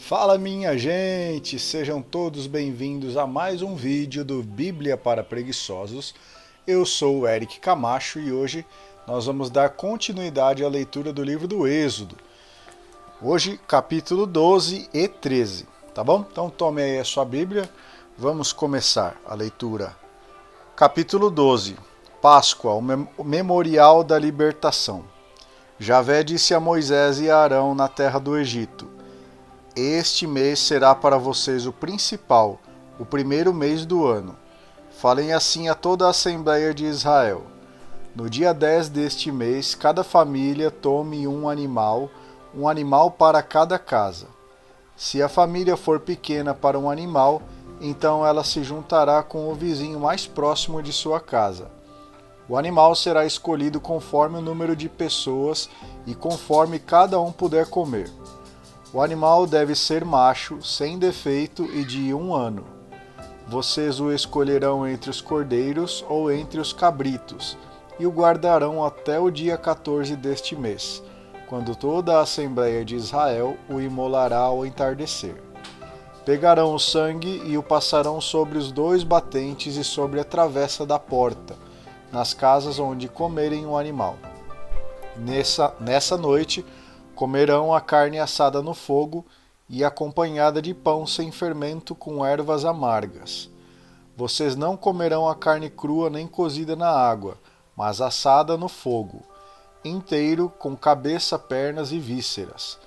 Fala minha gente, sejam todos bem-vindos a mais um vídeo do Bíblia para Preguiçosos. Eu sou o Eric Camacho e hoje nós vamos dar continuidade à leitura do livro do Êxodo. Hoje, capítulo 12 e 13, tá bom? Então tome aí a sua Bíblia, vamos começar a leitura. Capítulo 12, Páscoa, o memorial da libertação. Javé disse a Moisés e a Arão na terra do Egito: Este mês será para vocês o principal, o primeiro mês do ano. Falem assim a toda a Assembleia de Israel. No dia 10 deste mês, cada família tome um animal para cada casa. Se a família for pequena para um animal, então ela se juntará com o vizinho mais próximo de sua casa. O animal será escolhido conforme o número de pessoas e conforme cada um puder comer. O animal deve ser macho, sem defeito e de 1 ano. Vocês o escolherão entre os cordeiros ou entre os cabritos, e o guardarão até o dia 14 deste mês, quando toda a Assembleia de Israel o imolará ao entardecer. Pegarão o sangue e o passarão sobre os 2 batentes e sobre a travessa da porta, nas casas onde comerem o animal. Nessa noite, comerão a carne assada no fogo e acompanhada de pão sem fermento com ervas amargas. Vocês não comerão a carne crua nem cozida na água, mas assada no fogo, inteiro, com cabeça, pernas e vísceras.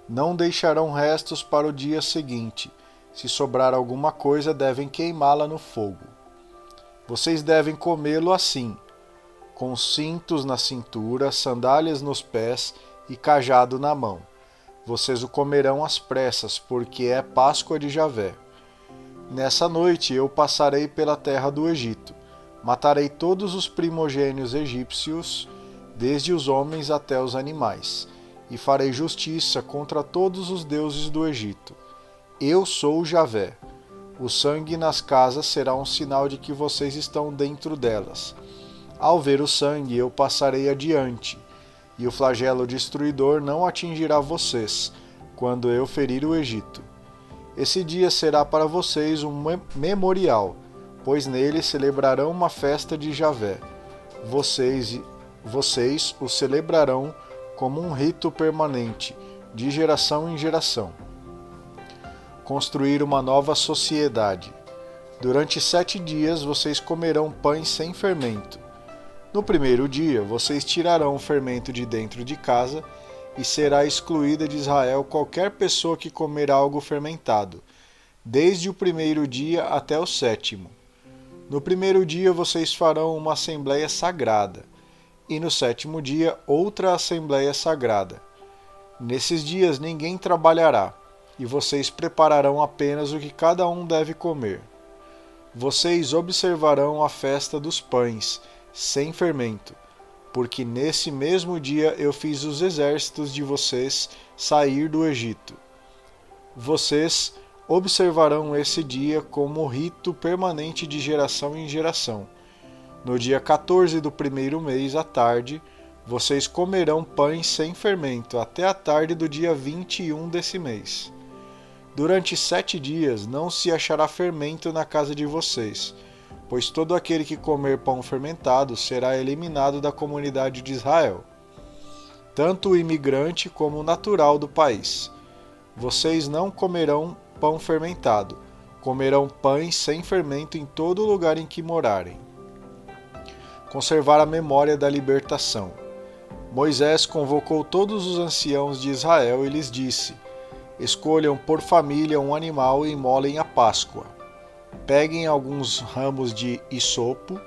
Não deixarão restos para o dia seguinte. Se sobrar alguma coisa, devem queimá-la no fogo. Vocês devem comê-lo assim, com cintos na cintura, sandálias nos pés e cajado na mão. Vocês o comerão às pressas, porque é Páscoa de Javé. Nessa noite eu passarei pela terra do Egito. Matarei todos os primogênios egípcios, desde os homens até os animais, e farei justiça contra todos os deuses do Egito. Eu sou Javé. O sangue nas casas será um sinal de que vocês estão dentro delas. Ao ver o sangue, eu passarei adiante, e o flagelo destruidor não atingirá vocês, quando eu ferir o Egito. Esse dia será para vocês um memorial, pois nele celebrarão uma festa de Javé. Vocês o celebrarão como um rito permanente, de geração em geração. Construir uma nova sociedade. Durante 7 dias vocês comerão pães sem fermento. No primeiro dia, vocês tirarão o fermento de dentro de casa, e será excluída de Israel qualquer pessoa que comer algo fermentado, desde o primeiro dia até o 7º. No primeiro dia, vocês farão uma assembleia sagrada, e no 7º dia, outra assembleia sagrada. Nesses dias, ninguém trabalhará, e vocês prepararão apenas o que cada um deve comer. Vocês observarão a festa dos pães, sem fermento, porque nesse mesmo dia eu fiz os exércitos de vocês sair do Egito. Vocês observarão esse dia como rito permanente de geração em geração. No dia 14 do primeiro mês, à tarde, vocês comerão pães sem fermento até a tarde do dia 21 desse mês. Durante 7 dias não se achará fermento na casa de vocês, pois todo aquele que comer pão fermentado será eliminado da comunidade de Israel, tanto o imigrante como o natural do país. Vocês não comerão pão fermentado, comerão pães sem fermento em todo lugar em que morarem. Conservar a memória da libertação. Moisés convocou todos os anciãos de Israel e lhes disse: Escolham por família um animal e imolem a Páscoa. Peguem alguns ramos de hisopo,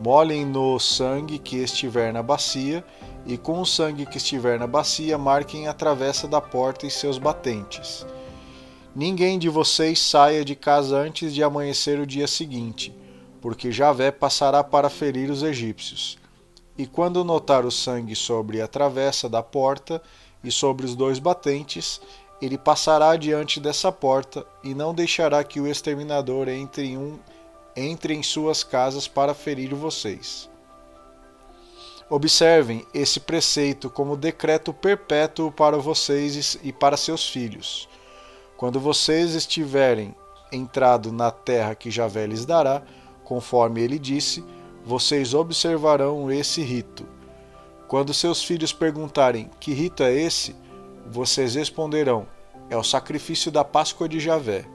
molhem no sangue que estiver na bacia, e com o sangue que estiver na bacia marquem a travessa da porta e seus batentes. Ninguém de vocês saia de casa antes de amanhecer o dia seguinte, porque Javé passará para ferir os egípcios. E quando notar o sangue sobre a travessa da porta e sobre os 2 batentes, ele passará diante dessa porta e não deixará que o exterminador entre em suas casas para ferir vocês. Observem esse preceito como decreto perpétuo para vocês e para seus filhos. Quando vocês estiverem entrado na terra que Javé lhes dará, conforme ele disse, vocês observarão esse rito. Quando seus filhos perguntarem: que rito é esse? Vocês responderão: é o sacrifício da Páscoa de Javé.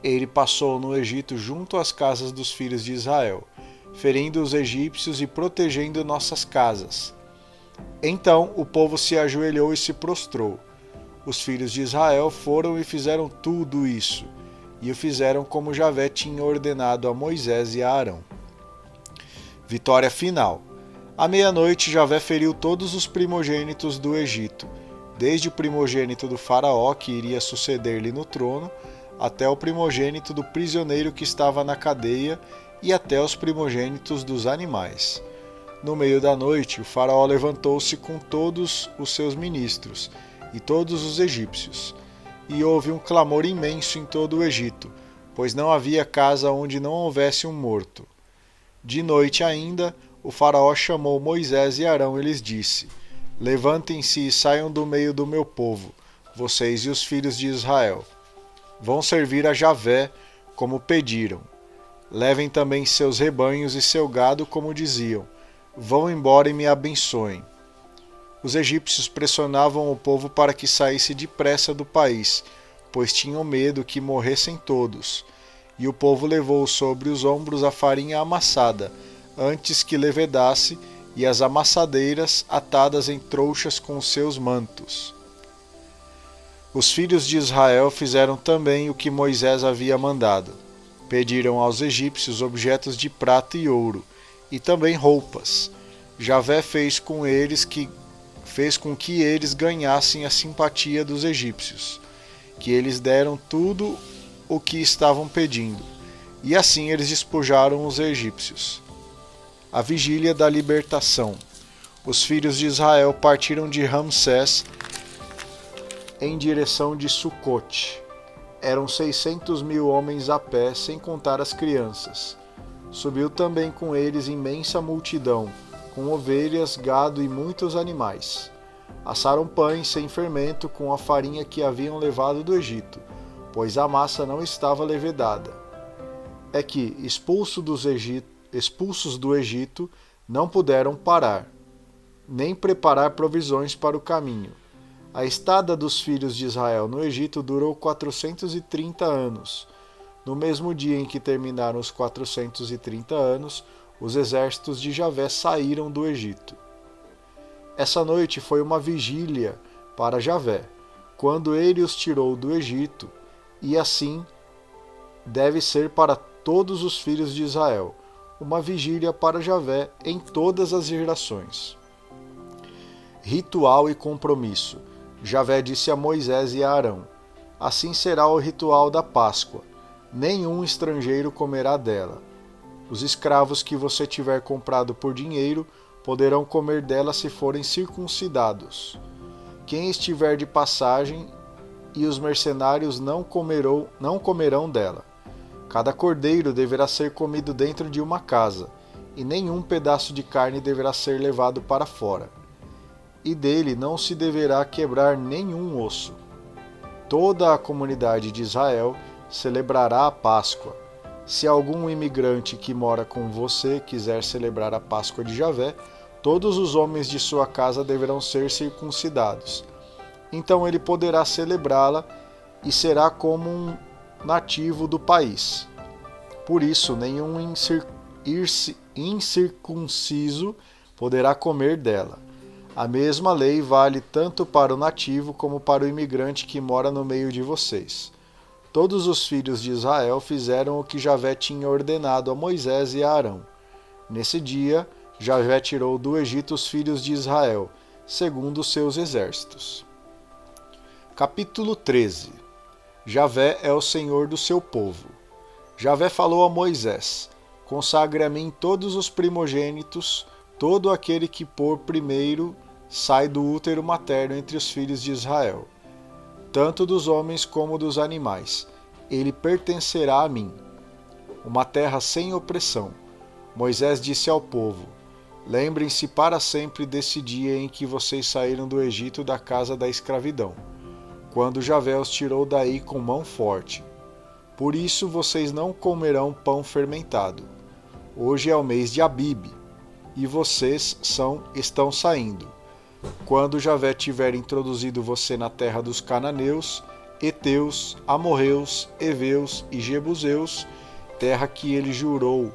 Ele passou no Egito junto às casas dos filhos de Israel, ferindo os egípcios e protegendo nossas casas. Então o povo se ajoelhou e se prostrou. Os filhos de Israel foram e fizeram tudo isso, e o fizeram como Javé tinha ordenado a Moisés e a Arão. Vitória final. À meia-noite, Javé feriu todos os primogênitos do Egito, desde o primogênito do faraó, que iria suceder-lhe no trono, até o primogênito do prisioneiro que estava na cadeia e até os primogênitos dos animais. No meio da noite, o faraó levantou-se com todos os seus ministros e todos os egípcios, e houve um clamor imenso em todo o Egito, pois não havia casa onde não houvesse um morto. De noite ainda, o faraó chamou Moisés e Arão e lhes disse: levantem-se e saiam do meio do meu povo, vocês e os filhos de Israel. Vão servir a Javé, como pediram. Levem também seus rebanhos e seu gado, como diziam. Vão embora e me abençoem. Os egípcios pressionavam o povo para que saísse depressa do país, pois tinham medo que morressem todos. E o povo levou sobre os ombros a farinha amassada, antes que levedasse, e as amassadeiras atadas em trouxas com seus mantos. Os filhos de Israel fizeram também o que Moisés havia mandado. Pediram aos egípcios objetos de prata e ouro, e também roupas. Javé fez com que eles ganhassem a simpatia dos egípcios, que eles deram tudo o que estavam pedindo, e assim eles despojaram os egípcios. A vigília da libertação. Os filhos de Israel partiram de Ramsés em direção de Sucote. Eram 600.000 homens a pé, sem contar as crianças. Subiu também com eles imensa multidão, com ovelhas, gado e muitos animais. Assaram pães sem fermento com a farinha que haviam levado do Egito, pois a massa não estava levedada. É que, expulsos do Egito, não puderam parar, nem preparar provisões para o caminho. A estada dos filhos de Israel no Egito durou 430 anos. No mesmo dia em que terminaram os 430 anos, os exércitos de Javé saíram do Egito. Essa noite foi uma vigília para Javé, quando ele os tirou do Egito, e assim deve ser para todos os filhos de Israel, uma vigília para Javé em todas as gerações. Ritual e compromisso. Javé disse a Moisés e a Arão: assim será o ritual da Páscoa. Nenhum estrangeiro comerá dela. Os escravos que você tiver comprado por dinheiro poderão comer dela se forem circuncidados. Quem estiver de passagem e os mercenários não comerão dela. Cada cordeiro deverá ser comido dentro de uma casa, e nenhum pedaço de carne deverá ser levado para fora. E dele não se deverá quebrar nenhum osso. Toda a comunidade de Israel celebrará a Páscoa. Se algum imigrante que mora com você quiser celebrar a Páscoa de Javé, todos os homens de sua casa deverão ser circuncidados. Então ele poderá celebrá-la e será como um nativo do país. Por isso, nenhum incircunciso poderá comer dela. A mesma lei vale tanto para o nativo como para o imigrante que mora no meio de vocês. Todos os filhos de Israel fizeram o que Javé tinha ordenado a Moisés e a Arão. Nesse dia, Javé tirou do Egito os filhos de Israel, segundo os seus exércitos. Capítulo 13. Javé é o Senhor do seu povo. Javé falou a Moisés: consagre a mim todos os primogênitos, todo aquele que por primeiro sai do útero materno entre os filhos de Israel, tanto dos homens como dos animais. Ele pertencerá a mim. Uma terra sem opressão. Moisés disse ao povo: lembrem-se para sempre desse dia em que vocês saíram do Egito da casa da escravidão. quando Javé os tirou daí com mão forte. Por isso vocês não comerão pão fermentado. Hoje é o mês de Abibe, e vocês estão saindo. Quando Javé tiver introduzido você na terra dos cananeus, heteus, amorreus, heveus e jebuseus, terra que ele jurou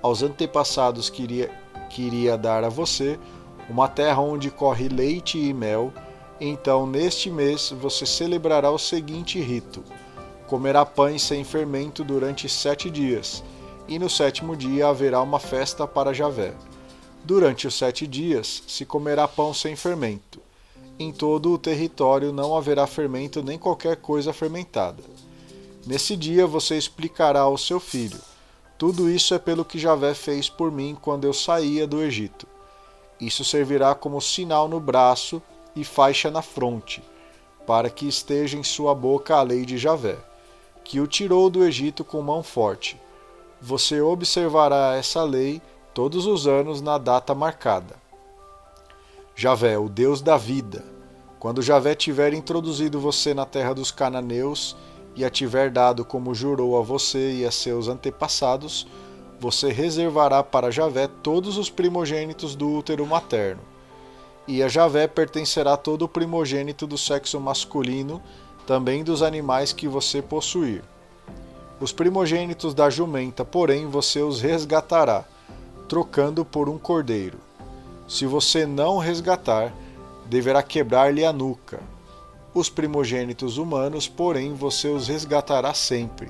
aos antepassados que iria dar a você, uma terra onde corre leite e mel, então neste mês você celebrará o seguinte rito: comerá pães sem fermento durante 7 dias, e no 7º dia haverá uma festa para Javé. Durante os 7 dias se comerá pão sem fermento. Em todo o território não haverá fermento nem qualquer coisa fermentada. Nesse dia você explicará ao seu filho: tudo isso é pelo que Javé fez por mim quando eu saía do Egito. Isso servirá como sinal no braço e faixa na fronte, para que esteja em sua boca a lei de Javé, que o tirou do Egito com mão forte. Você observará essa lei todos os anos na data marcada. Javé, o Deus da vida. Quando Javé tiver introduzido você na terra dos cananeus e a tiver dado como jurou a você e a seus antepassados, você reservará para Javé todos os primogênitos do útero materno. E a Javé pertencerá todo o primogênito do sexo masculino, também dos animais que você possuir. Os primogênitos da jumenta, porém, você os resgatará, trocando por um cordeiro. Se você não resgatar, deverá quebrar-lhe a nuca. Os primogênitos humanos, porém, você os resgatará sempre.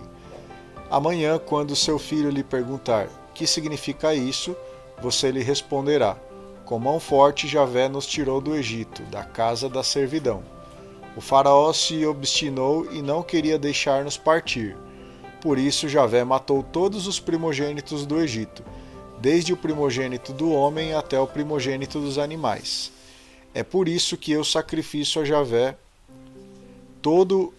Amanhã, quando seu filho lhe perguntar: que significa isso? Você lhe responderá: com mão forte Javé nos tirou do Egito, da casa da servidão. O faraó se obstinou e não queria deixar-nos partir. Por isso Javé matou todos os primogênitos do Egito, desde o primogênito do homem até o primogênito dos animais. É por isso que eu sacrifico a Javé todo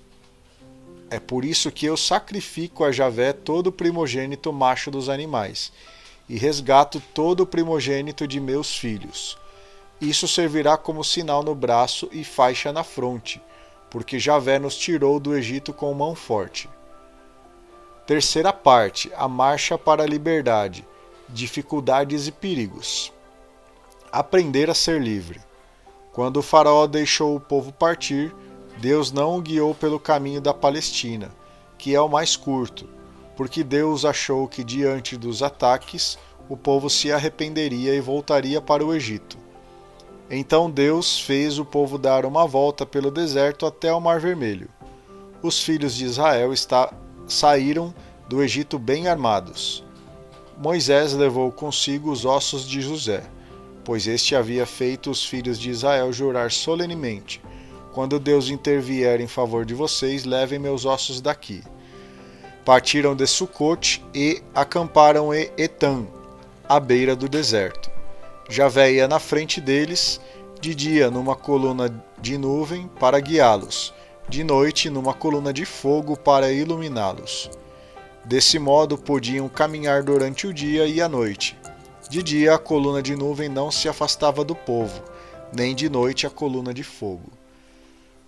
o primogênito macho dos animais, e resgato todo o primogênito de meus filhos. Isso servirá como sinal no braço e faixa na fronte, porque Javé nos tirou do Egito com mão forte. Terceira parte, a marcha para a liberdade, dificuldades e perigos. Aprender a ser livre. Quando o faraó deixou o povo partir, Deus não o guiou pelo caminho da Palestina, que é o mais curto, porque Deus achou que diante dos ataques o povo se arrependeria e voltaria para o Egito. Então Deus fez o povo dar uma volta pelo deserto até o Mar Vermelho. Os filhos de Israel saíram do Egito bem armados. Moisés levou consigo os ossos de José, pois este havia feito os filhos de Israel jurar solenemente: quando Deus intervier em favor de vocês, levem meus ossos daqui. Partiram de Sucote e acamparam em Etam, à beira do deserto. Javé ia na frente deles, de dia numa coluna de nuvem para guiá-los, de noite numa coluna de fogo para iluminá-los. Desse modo podiam caminhar durante o dia e a noite. De dia a coluna de nuvem não se afastava do povo, nem de noite a coluna de fogo.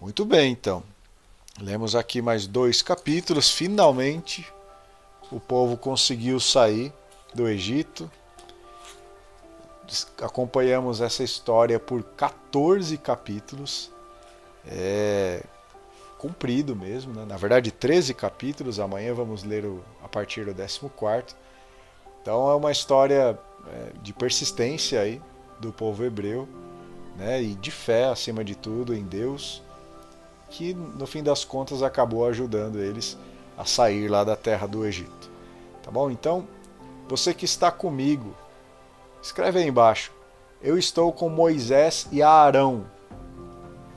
Muito bem, então. Lemos aqui mais 2 capítulos. Finalmente, o povo conseguiu sair do Egito. Acompanhamos essa história por 14 capítulos. É comprido mesmo, né? Na verdade 13 capítulos. Amanhã vamos ler a partir do 14º. Então é uma história de persistência aí do povo hebreu, né? E de fé acima de tudo em Deus, que no fim das contas acabou ajudando eles a sair lá da terra do Egito. Tá bom? Então, você que está comigo, escreve aí embaixo: eu estou com Moisés e Arão.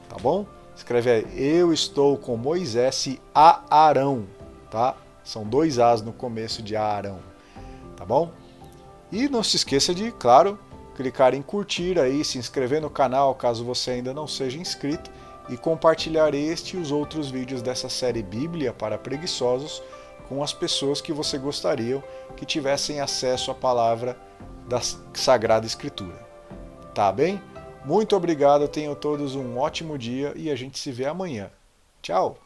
Tá bom? Escreve aí: eu estou com Moisés e Arão. Tá? São 2 As no começo de Arão. Tá bom? E não se esqueça de, claro, clicar em curtir aí, se inscrever no canal caso você ainda não seja inscrito, e compartilhar este e os outros vídeos dessa série Bíblia para Preguiçosos com as pessoas que você gostaria que tivessem acesso à palavra da Sagrada Escritura. Tá bem? Muito obrigado, tenham todos um ótimo dia e a gente se vê amanhã. Tchau!